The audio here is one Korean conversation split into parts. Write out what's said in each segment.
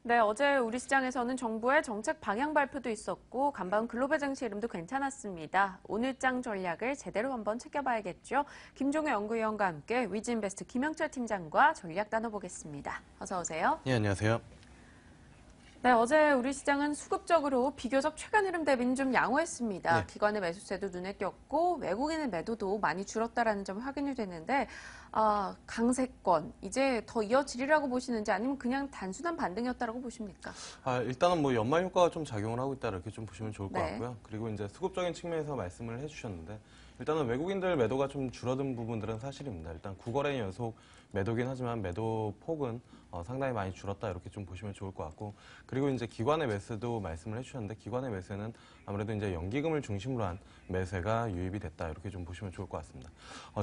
네, 어제 우리 시장에서는 정부의 정책 방향 발표도 있었고 간밤 글로벌 증시 흐름도 괜찮았습니다. 오늘장 전략을 제대로 한번 챙겨봐야겠죠. 김종혜 연구위원과 함께 위즈인베스트 김영철 팀장과 전략 나눠보겠습니다. 어서 오세요. 네, 안녕하세요. 네, 어제 우리 시장은 수급적으로 비교적 최근 흐름 대비는 좀 양호했습니다. 네. 기관의 매수세도 눈에 띄었고 외국인의 매도도 많이 줄었다라는 점이 확인이 됐는데 강세권 이제 더 이어지리라고 보시는지 아니면 그냥 단순한 반등이었다라고 보십니까? 일단은 뭐 연말 효과가 좀 작용을 하고 있다 이렇게 좀 보시면 좋을 것 네. 같고요. 그리고 이제 수급적인 측면에서 말씀을 해주셨는데 일단은 외국인들 매도가 좀 줄어든 부분들은 사실입니다. 일단 9거래 연속 매도긴 하지만 매도 폭은 상당히 많이 줄었다 이렇게 좀 보시면 좋을 것 같고 그리고 이제 기관의 매수도 말씀을 해주셨는데 기관의 매수는 아무래도 이제 연기금을 중심으로 한 매수가 유입이 됐다 이렇게 좀 보시면 좋을 것 같습니다.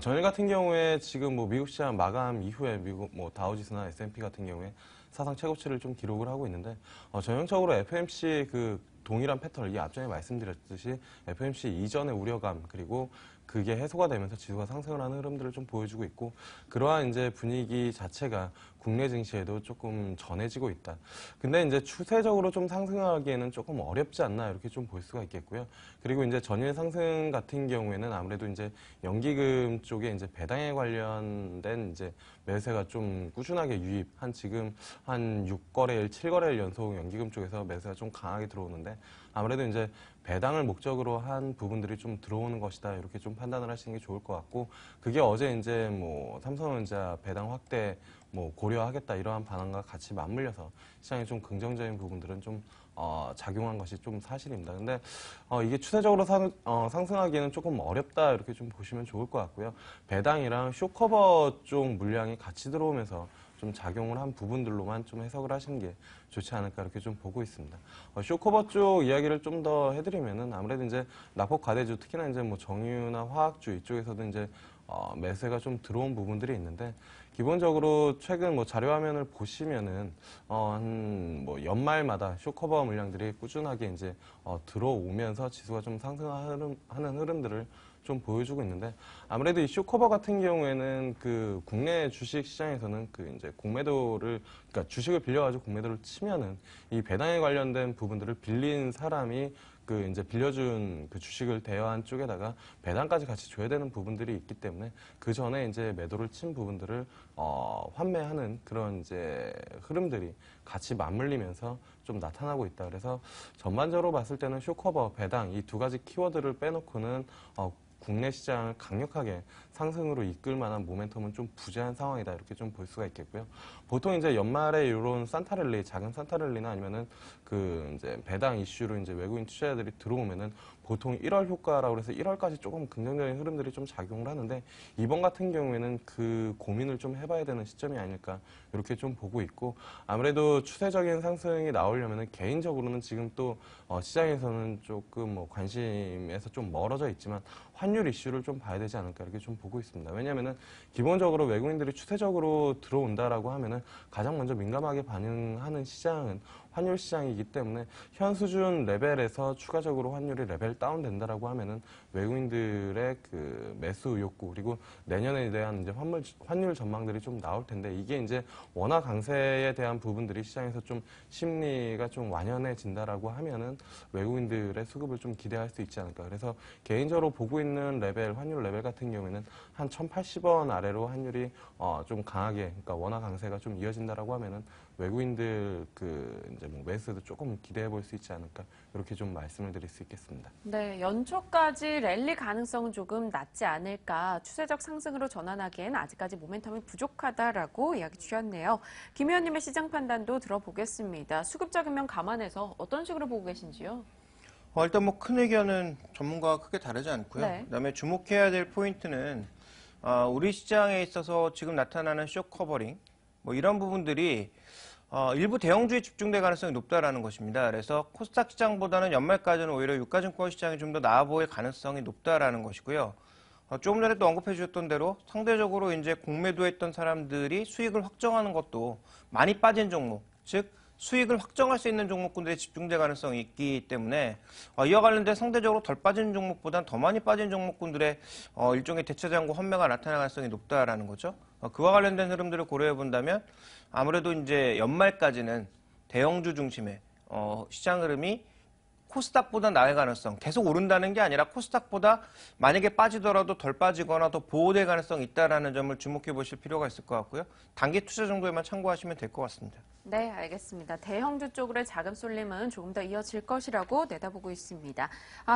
전일 같은 경우에 지금 뭐 미국 시장 마감 이후에 미국 뭐 다우지수나 S&P 같은 경우에 사상 최고치를 좀 기록을 하고 있는데 전형적으로 FOMC 그 동일한 패턴, 이 앞전에 말씀드렸듯이 FOMC 이전의 우려감 그리고 그게 해소가 되면서 지수가 상승을 하는 흐름들을 좀 보여주고 있고 그러한 이제 분위기 자체가 국내 증시에도 조금 전해지고 있다. 근데 이제 추세적으로 좀 상승하기에는 조금 어렵지 않나 이렇게 좀 볼 수가 있겠고요. 그리고 이제 전일 상승 같은 경우에는 아무래도 이제 연기금 쪽에 이제 배당에 관련된 이제 매수가 좀 꾸준하게 유입한 지금 한 6거래일, 7거래일 연속 연기금 쪽에서 매수가 좀 강하게 들어오는데 아무래도 이제 배당을 목적으로 한 부분들이 좀 들어오는 것이다 이렇게 좀 판단을 하시는 게 좋을 것 같고 그게 어제 이제 뭐 삼성전자 배당 확대 뭐 고려하겠다 이러한 반응과 같이 맞물려서 시장에 좀 긍정적인 부분들은 좀 작용한 것이 좀 사실입니다. 근데 이게 추세적으로 상승하기에는 조금 어렵다 이렇게 좀 보시면 좋을 것 같고요. 배당이랑 쇼커버 쪽 물량이 같이 들어오면서 좀 작용을 한 부분들로만 좀 해석을 하시는 게 좋지 않을까 이렇게 좀 보고 있습니다. 쇼커버 쪽 이야기를 좀 더 해드리면은 아무래도 이제 낙폭 과대주 특히나 이제 뭐 정유나 화학주 이쪽에서도 이제 매수가 좀 들어온 부분들이 있는데 기본적으로 최근 뭐 자료 화면을 보시면은 한 뭐 연말마다 쇼커버 물량들이 꾸준하게 이제 들어오면서 지수가 좀 상승하는 흐름들을 좀 보여주고 있는데 아무래도 이 쇼커버 같은 경우에는 그 국내 주식 시장에서는 그 이제 공매도를 그러니까 주식을 빌려가지고 공매도를 치면은 이 배당에 관련된 부분들을 빌린 사람이 그 이제 빌려준 그 주식을 대여한 쪽에다가 배당까지 같이 줘야 되는 부분들이 있기 때문에 그 전에 이제 매도를 친 부분들을 환매하는 그런 이제 흐름들이 같이 맞물리면서 좀 나타나고 있다. 그래서 전반적으로 봤을 때는 쇼커버, 배당 이 두 가지 키워드를 빼놓고는 국내 시장을 강력하게 상승으로 이끌 만한 모멘텀은 좀 부재한 상황이다 이렇게 좀 볼 수가 있겠고요. 보통 이제 연말에 이런 산타랠리, 작은 산타랠리나 아니면은 그 이제 배당 이슈로 이제 외국인 투자자들이 들어오면은 보통 1월 효과라고 해서 1월까지 조금 긍정적인 흐름들이 좀 작용을 하는데 이번 같은 경우에는 그 고민을 좀 해봐야 되는 시점이 아닐까 이렇게 좀 보고 있고 아무래도 추세적인 상승이 나오려면은 개인적으로는 지금 또 시장에서는 조금 뭐 관심에서 좀 멀어져 있지만 환율 이슈를 좀 봐야 되지 않을까 이렇게 좀 보고 있습니다. 왜냐하면은 기본적으로 외국인들이 추세적으로 들어온다라고 하면은 가장 먼저 민감하게 반응하는 시장은 환율 시장이기 때문에 현 수준 레벨에서 추가적으로 환율이 레벨 다운된다라고 하면은 외국인들의 그 매수 욕구 그리고 내년에 대한 이제 환율 전망들이 좀 나올 텐데 이게 이제 원화 강세에 대한 부분들이 시장에서 좀 심리가 좀 완연해진다라고 하면은 외국인들의 수급을 좀 기대할 수 있지 않을까. 그래서 개인적으로 보고 있는 레벨 환율 레벨 같은 경우에는 한 1,080원 아래로 환율이 좀 강하게 그러니까 원화 강세가 좀 이어진다라고 하면은 외국인들 그 이제 뭐 매수도 조금 기대해 볼 수 있지 않을까 이렇게 좀 말씀을 드릴 수 있겠습니다. 네, 연초까지 랠리 가능성은 조금 낮지 않을까. 추세적 상승으로 전환하기엔 아직까지 모멘텀이 부족하다라고 이야기 주셨네요. 김 의원님의 시장 판단도 들어보겠습니다. 수급적인 면 감안해서 어떤 식으로 보고 계신지요? 일단 뭐 큰 의견은 전문가와 크게 다르지 않고요. 네. 그다음에 주목해야 될 포인트는 우리 시장에 있어서 지금 나타나는 쇼 커버링 뭐 이런 부분들이 일부 대형주에 집중될 가능성이 높다라는 것입니다. 그래서 코스닥 시장보다는 연말까지는 오히려 유가증권 시장이 좀 더 나아 보일 가능성이 높다라는 것이고요. 조금 전에 또 언급해 주셨던 대로 상대적으로 이제 공매도했던 사람들이 수익을 확정하는 것도 많이 빠진 종목, 즉 수익을 확정할 수 있는 종목군들에 집중될 가능성이 있기 때문에 이와 관련된 상대적으로 덜 빠진 종목보다는 더 많이 빠진 종목군들의 일종의 대차장고 환매가 나타날 가능성이 높다라는 거죠. 그와 관련된 흐름들을 고려해 본다면 아무래도 이제 연말까지는 대형주 중심의 시장 흐름이 코스닥보다 나을 가능성, 계속 오른다는 게 아니라 코스닥보다 만약에 빠지더라도 덜 빠지거나 더 보호될 가능성이 있다는 점을 주목해 보실 필요가 있을 것 같고요. 단기 투자 정도에만 참고하시면 될 것 같습니다. 네, 알겠습니다. 대형주 쪽으로의 자금 쏠림은 조금 더 이어질 것이라고 내다보고 있습니다.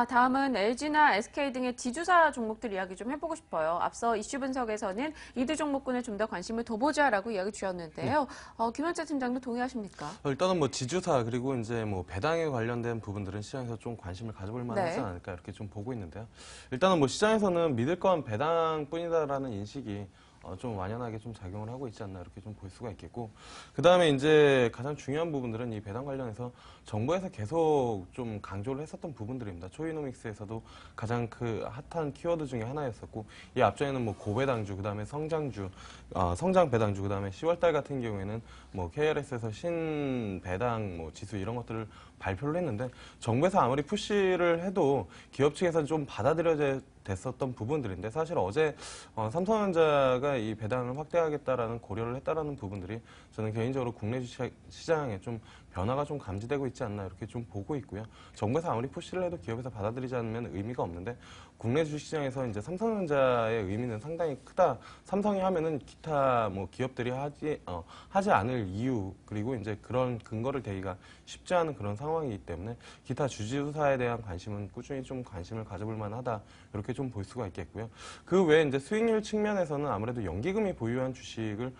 다음은 LG나 SK 등의 지주사 종목들 이야기 좀 해보고 싶어요. 앞서 이슈 분석에서는 이들 종목군에 좀 더 관심을 더 보자라고 이야기 주셨는데요. 김현재 팀장도 동의하십니까? 일단은 뭐 지주사 그리고 이제 뭐 배당에 관련된 부분들은 시장에서 좀 관심을 가져볼 만하지 네. 않을까 이렇게 좀 보고 있는데요. 일단은 뭐 시장에서는 믿을 건 배당뿐이다라는 인식이 좀 완연하게 좀 작용을 하고 있지 않나 이렇게 좀 볼 수가 있겠고, 그 다음에 이제 가장 중요한 부분들은 이 배당 관련해서 정부에서 계속 좀 강조를 했었던 부분들입니다. 초이노믹스에서도 가장 그 핫한 키워드 중에 하나였었고, 이 앞전에는 뭐 고배당주, 그 다음에 성장주, 성장 배당주, 그 다음에 10월달 같은 경우에는 뭐 KRS에서 신배당 뭐 지수 이런 것들을 발표를 했는데, 정부에서 아무리 푸시를 해도 기업 측에서 좀 받아들여져 됐었던 부분들인데, 사실 어제 삼성전자가 이 배당을 확대하겠다라는 고려를 했다라는 부분들이 저는 개인적으로 국내 시장에 좀 변화가 좀 감지되고 있지 않나 이렇게 좀 보고 있고요. 정부에서 아무리 푸시를 해도 기업에서 받아들이지 않으면 의미가 없는데, 국내 주식시장에서 이제 삼성전자의 의미는 상당히 크다. 삼성이 하면은 기타 뭐 기업들이 하지 않을 이유, 그리고 이제 그런 근거를 대기가 쉽지 않은 그런 상황이기 때문에 기타 주주사에 대한 관심은 꾸준히 좀 관심을 가져볼 만하다 이렇게 좀 볼 수가 있겠고요. 그 외에 이제 수익률 측면에서는 아무래도 연기금이 보유한 주식을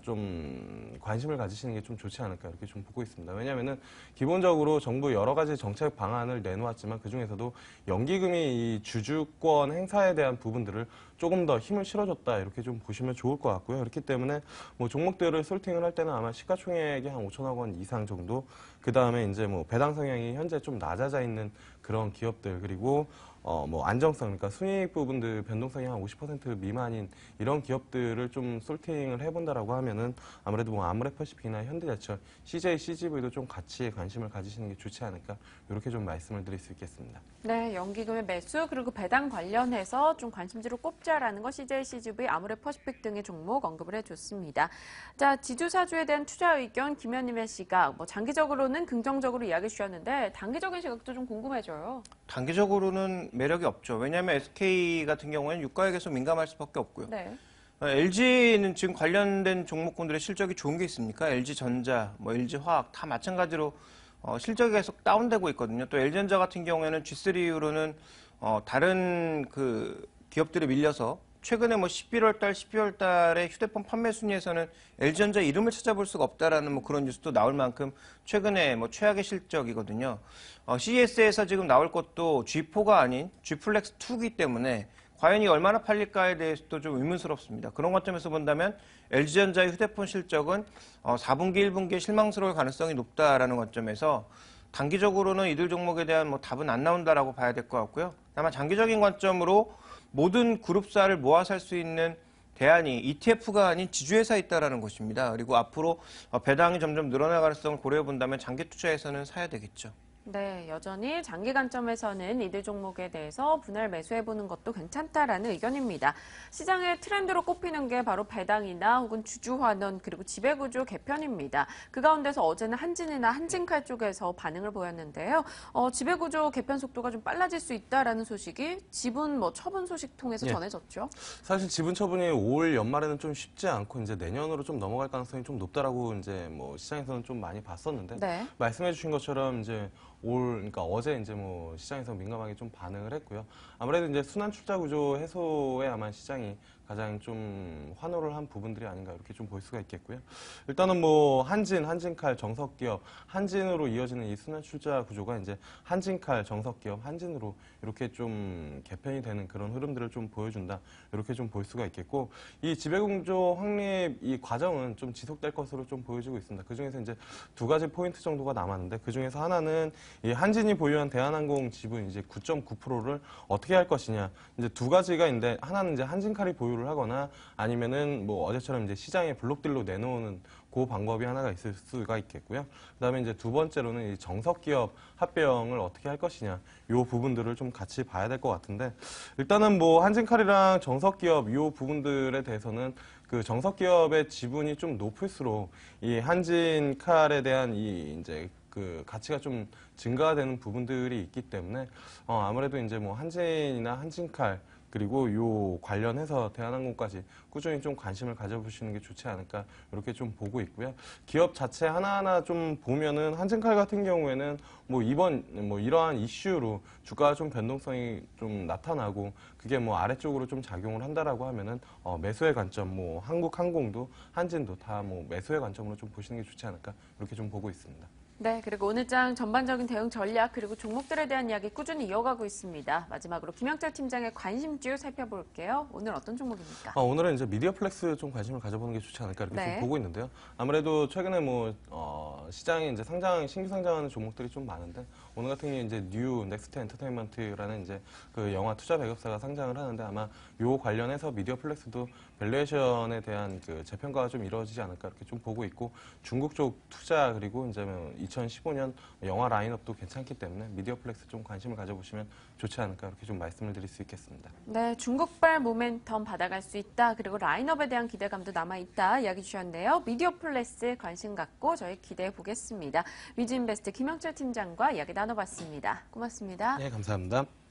좀 관심을 가지시는 게 좀 좋지 않을까 이렇게 좀 보고 있습니다. 왜냐하면은 기본적으로 정부 여러 가지 정책 방안을 내놓았지만 그 중에서도 연기금이 이 주주권 행사에 대한 부분들을 조금 더 힘을 실어줬다 이렇게 좀 보시면 좋을 것 같고요. 그렇기 때문에 뭐 종목들을 솔팅을 할 때는 아마 시가총액이 한 5천억 원 이상 정도, 그 다음에 이제 뭐 배당 성향이 현재 좀 낮아져 있는 그런 기업들, 그리고 뭐 안정성, 그러니까 순이익 부분들 변동성이 한 50% 미만인 이런 기업들을 좀 솔팅을 해본다라고 하면은 아무래도 뭐 아모레퍼시픽이나 현대제철, CJ, CGV도 좀 같이 관심을 가지시는 게 좋지 않을까 이렇게 좀 말씀을 드릴 수 있겠습니다. 네, 연기금의 매수 그리고 배당 관련해서 좀 관심지로 꼽자라는 것 CJ, CGV, 아모레퍼시픽 등의 종목 언급을 해줬습니다. 자, 지주사주에 대한 투자 의견 김현님의 시각, 뭐 장기적으로는 긍정적으로 이야기 주셨는데 단기적인 시각도 좀 궁금해져요. 단기적으로는 매력이 없죠. 왜냐하면 SK 같은 경우에는 유가에 계속 민감할 수밖에 없고요. 네. LG는 지금 관련된 종목군들의 실적이 좋은 게 있습니까? LG전자, 뭐 LG화학 다 마찬가지로 실적이 계속 다운되고 있거든요. 또 LG전자 같은 경우에는 G3 이후로는 다른 그 기업들에 밀려서 최근에 뭐 11월 달, 12월 달에 휴대폰 판매 순위에서는 LG전자 이름을 찾아볼 수가 없다라는 뭐 그런 뉴스도 나올 만큼 최근에 뭐 최악의 실적이거든요. CES에서 지금 나올 것도 G4가 아닌 G 플렉스 2이기 때문에 과연 이 얼마나 팔릴까에 대해서도 좀 의문스럽습니다. 그런 관점에서 본다면 LG전자의 휴대폰 실적은 4분기, 1분기에 실망스러울 가능성이 높다라는 관점에서 단기적으로는 이들 종목에 대한 뭐 답은 안 나온다라고 봐야 될 것 같고요. 다만 장기적인 관점으로 모든 그룹사를 모아 살 수 있는 대안이 ETF가 아닌 지주회사에 있다는 것입니다. 그리고 앞으로 배당이 점점 늘어날 가능성을 고려해 본다면 장기 투자에서는 사야 되겠죠. 네, 여전히 장기 관점에서는 이들 종목에 대해서 분할 매수해보는 것도 괜찮다라는 의견입니다. 시장의 트렌드로 꼽히는 게 바로 배당이나 혹은 주주환원 그리고 지배구조 개편입니다. 그 가운데서 어제는 한진이나 한진칼 쪽에서 반응을 보였는데요. 지배구조 개편 속도가 좀 빨라질 수 있다라는 소식이 지분 처분 소식 통해서 전해졌죠. 사실 지분 처분이 올 연말에는 좀 쉽지 않고 이제 내년으로 좀 넘어갈 가능성이 좀 높다라고 이제 뭐 시장에서는 좀 많이 봤었는데, 네. 말씀해주신 것처럼 이제 그러니까 어제 이제 뭐 시장에서 민감하게 좀 반응을 했고요. 아무래도 이제 순환 출자 구조 해소에 아마 시장이 가장 좀 환호를 한 부분들이 아닌가 이렇게 좀 볼 수가 있겠고요. 일단은 뭐 한진칼, 정석기업, 한진으로 이어지는 이 순환 출자 구조가 이제 한진칼, 정석기업, 한진으로 이렇게 좀 개편이 되는 그런 흐름들을 좀 보여준다 이렇게 좀 볼 수가 있겠고, 이 지배구조 확립 이 과정은 좀 지속될 것으로 좀 보여지고 있습니다. 그 중에서 이제 두 가지 포인트 정도가 남았는데, 그 중에서 하나는 이 한진이 보유한 대한항공 지분 이제 9.9%를 어떻게 할 것이냐, 이제 두 가지가 있는데, 하나는 이제 한진칼이 보유를 인수를 하거나 아니면은 뭐 어제처럼 이제 시장에 블록딜로 내놓는 그 방법이 하나가 있을 수가 있겠고요. 그다음에 이제 두 번째로는 이 정석기업 합병을 어떻게 할 것이냐, 요 부분들을 좀 같이 봐야 될 것 같은데, 일단은 뭐 한진칼이랑 정석기업 요 부분들에 대해서는 그 정석기업의 지분이 좀 높을수록 이 한진칼에 대한 이 이제 그 가치가 좀 증가가 되는 부분들이 있기 때문에 아무래도 이제 뭐 한진이나 한진칼 그리고 요 관련해서 대한항공까지 꾸준히 좀 관심을 가져보시는 게 좋지 않을까 이렇게 좀 보고 있고요. 기업 자체 하나하나 좀 보면은 한진칼 같은 경우에는 뭐 이번 뭐 이러한 이슈로 주가가 좀 변동성이 좀 나타나고 그게 뭐 아래쪽으로 좀 작용을 한다라고 하면은 매수의 관점 뭐 한국항공도 한진도 다 뭐 매수의 관점으로 좀 보시는 게 좋지 않을까 이렇게 좀 보고 있습니다. 네, 그리고 오늘 장 전반적인 대응 전략 그리고 종목들에 대한 이야기 꾸준히 이어가고 있습니다. 마지막으로 김영철 팀장의 관심주 살펴볼게요. 오늘 어떤 종목입니까? 오늘은 이제 미디어플렉스 좀 관심을 가져보는 게 좋지 않을까 이렇게 네. 좀 보고 있는데요. 아무래도 최근에 뭐 시장에 이제 신규 상장하는 종목들이 좀 많은데 오늘 같은 경우에 이제 뉴 넥스트 엔터테인먼트라는 이제 그 영화 투자 배급사가 상장을 하는데 아마 요 관련해서 미디어플렉스도 밸류에이션에 대한 그 재평가가 좀 이루어지지 않을까 이렇게 좀 보고 있고 중국 쪽 투자 그리고 이제 2015년 영화 라인업도 괜찮기 때문에 미디어플렉스 좀 관심을 가져보시면 좋지 않을까 이렇게 좀 말씀을 드릴 수 있겠습니다. 네, 중국발 모멘텀 받아갈 수 있다. 그리고 라인업에 대한 기대감도 남아있다. 이야기 주셨는데요. 미디어플렉스 관심 갖고 저희 기대해 보겠습니다. 위즈인베스트 김영철 팀장과 이야기 나눠봤습니다. 고맙습니다. 네, 감사합니다.